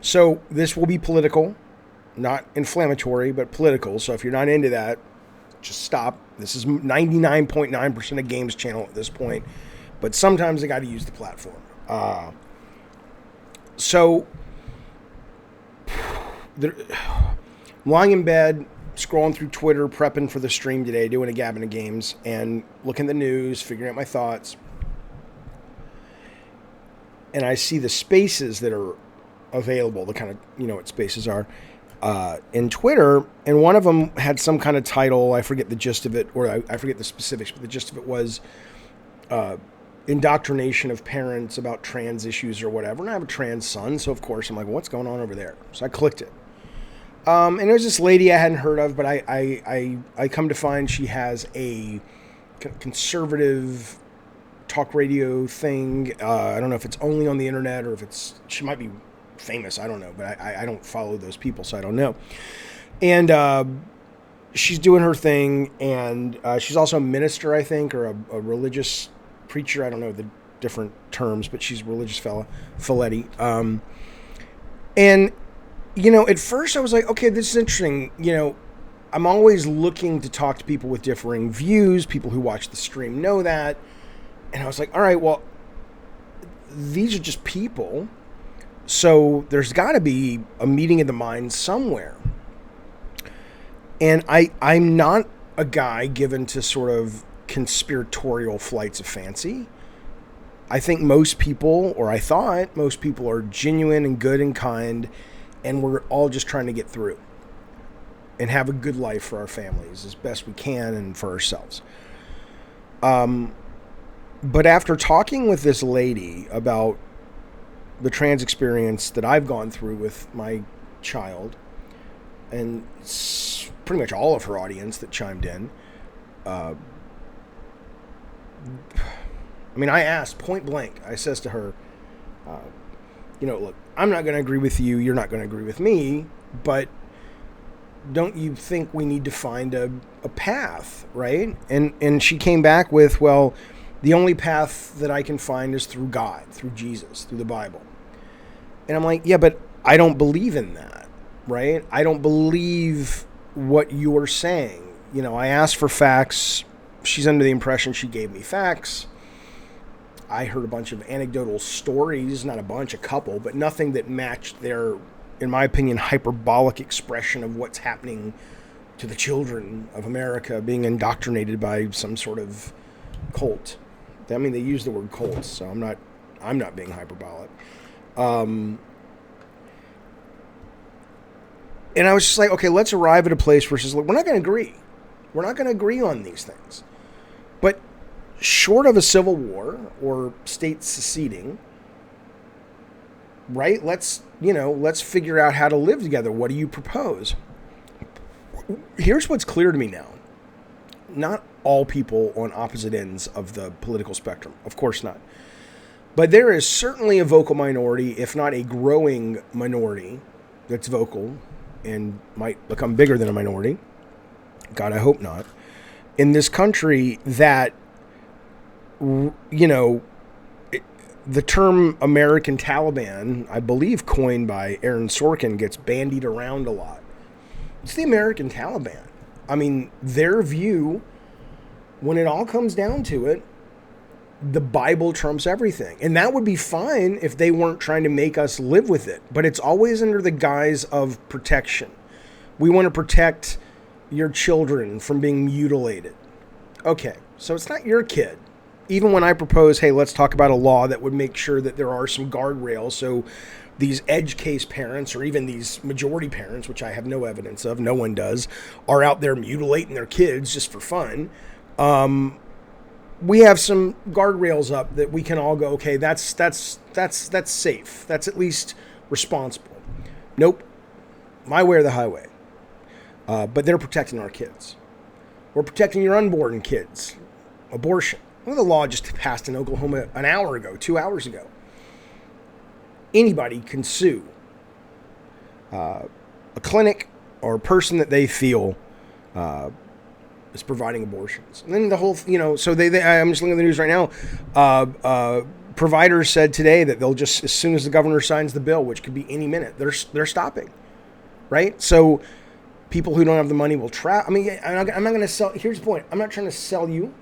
So this will be political, not inflammatory, but political. So if you're not into that, just stop. This is 99.9% of Games Channel at this point, but sometimes I got to use the platform. So, lying in bed, scrolling through Twitter, prepping for the stream today, doing a Gavin of Games, and looking at the news, figuring out my thoughts. And I see the spaces that are available, the kind of, what spaces are, in Twitter. And one of them had some kind of title. I forget the gist of it, or I forget the specifics, but the gist of it was indoctrination of parents about trans issues or whatever. And I have a trans son, so of course I'm like, what's going on over there? So I clicked it. And there's this lady I hadn't heard of, but I come to find she has a conservative talk radio thing. I don't know if it's only on the internet or if she might be famous. I don't know, but I don't follow those people, so I don't know. And she's doing her thing, and she's also a minister, I think, or a religious preacher. I don't know the different terms, but she's a religious fella, Folletti. And at first I was like, okay, this is interesting. I'm always looking to talk to people with differing views. People who watch the stream know that. And I was like, all right, well, these are just people. So there's got to be a meeting of the minds somewhere. And I'm not a guy given to sort of conspiratorial flights of fancy. I think most people, or I thought most people, are genuine and good and kind, and we're all just trying to get through and have a good life for our families as best we can and for ourselves. But after talking with this lady about the trans experience that I've gone through with my child, and pretty much all of her audience that chimed in, I asked point blank, I says to her, look, I'm not going to agree with you, you're not going to agree with me, but don't you think we need to find a path, right? And she came back with, well, the only path that I can find is through God, through Jesus, through the Bible. And I'm like, yeah, but I don't believe in that, right? I don't believe what you're saying. I asked for facts. She's under the impression she gave me facts. I heard a bunch of anecdotal stories, not a bunch, a couple, but nothing that matched their, in my opinion, hyperbolic expression of what's happening to the children of America being indoctrinated by some sort of cult. They use the word cult, so I'm not being hyperbolic. And I was just like, okay, let's arrive at a place where she's like, we're not going to agree. We're not going to agree on these things. But short of a civil war or states seceding, right? Let's figure out how to live together. What do you propose? Here's what's clear to me now. Not all people on opposite ends of the political spectrum. Of course not. But there is certainly a vocal minority, if not a growing minority, that's vocal and might become bigger than a minority. God, I hope not. In this country that, the term American Taliban, I believe coined by Aaron Sorkin, gets bandied around a lot. It's the American Taliban. Their view, when it all comes down to it, the Bible trumps everything. And that would be fine if they weren't trying to make us live with it. But it's always under the guise of protection. We want to protect your children from being mutilated. Okay, so it's not your kid. Even when I propose, hey, let's talk about a law that would make sure that there are some guardrails so these edge case parents, or even these majority parents, which I have no evidence of, no one does, are out there mutilating their kids just for fun. We have some guardrails up that we can all go, okay, that's safe. That's at least responsible. Nope. My way or the highway. But they're protecting our kids. We're protecting your unborn kids. Abortion. Well, the law just passed in Oklahoma an hour ago, 2 hours ago. Anybody can sue a clinic or a person that they feel is providing abortions. And then the whole, so I'm just looking at the news right now. providers said today that they'll just, as soon as the governor signs the bill, which could be any minute, they're stopping, right? So people who don't have the money will try. I mean, I'm not going to sell. Here's the point. I'm not trying to sell you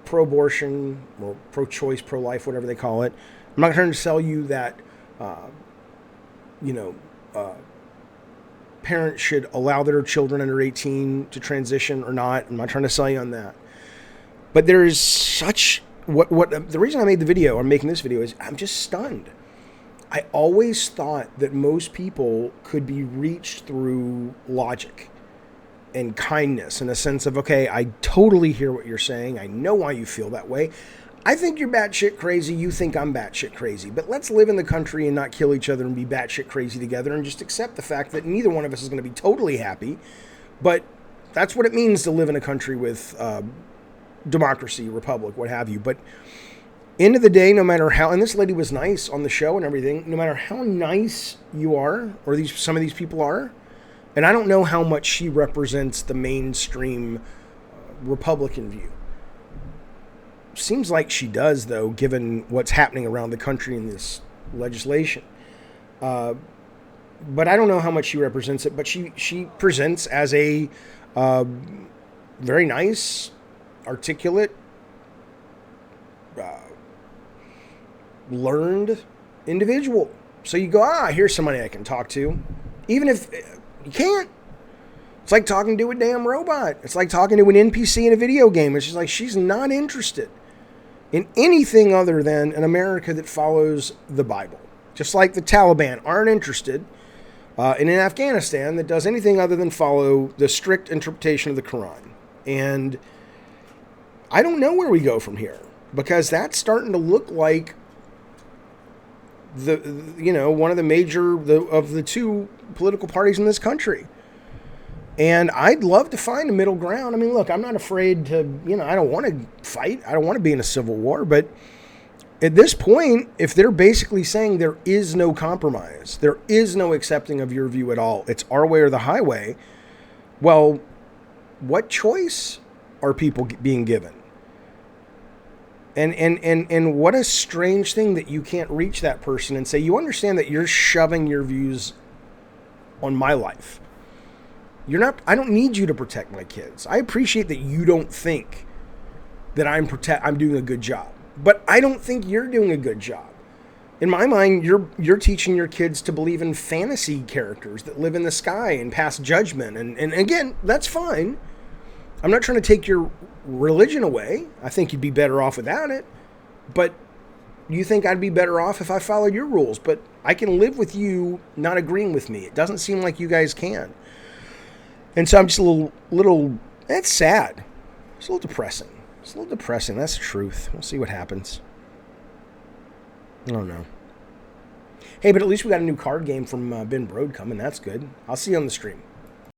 pro-abortion or pro-choice, pro-life, whatever they call it. I'm not trying to sell you that, parents should allow their children under 18 to transition or not. I'm not trying to sell you on that. But there is such... What the reason I made the video, I'm making this video, is I'm just stunned. I always thought that most people could be reached through logic and kindness, in a sense of, okay, I totally hear what you're saying. I know why you feel that way. I think you're batshit crazy. You think I'm batshit crazy. But let's live in the country and not kill each other and be batshit crazy together, and just accept the fact that neither one of us is going to be totally happy. But that's what it means to live in a country with democracy, republic, what have you. But end of the day, no matter how, and this lady was nice on the show and everything, no matter how nice you are, or some of these people are, and I don't know how much she represents the mainstream Republican view. Seems like she does, though, given what's happening around the country in this legislation. But I don't know how much she represents it, but she presents as a very nice, articulate, learned individual. So you go, here's somebody I can talk to. Even if you can't. It's like talking to a damn robot. It's like talking to an NPC in a video game. It's just like she's not interested in anything other than an America that follows the Bible. Just like the Taliban aren't interested in an Afghanistan that does anything other than follow the strict interpretation of the Quran. And I don't know where we go from here, because that's starting to look like one of the major of the two political parties in this country. And I'd love to find a middle ground. I mean, look, I'm not afraid to, I don't want to fight. I don't want to be in a civil war. But at this point, if they're basically saying there is no compromise, there is no accepting of your view at all, it's our way or the highway, well, what choice are people being given? And what a strange thing that you can't reach that person and say, you understand that you're shoving your views on my life. I don't need you to protect my kids. I appreciate that you don't think that I'm doing a good job, but I don't think you're doing a good job. In my mind, you're teaching your kids to believe in fantasy characters that live in the sky and pass judgment. And again, that's fine. I'm not trying to take your religion away. I think you'd be better off without it. But you think I'd be better off if I followed your rules. But I can live with you not agreeing with me. It doesn't seem like you guys can. And so I'm just a little, it's sad. It's a little depressing. It's a little depressing. That's the truth. We'll see what happens. I don't know. Hey, but at least we got a new card game from Ben Brode coming. That's good. I'll see you on the stream.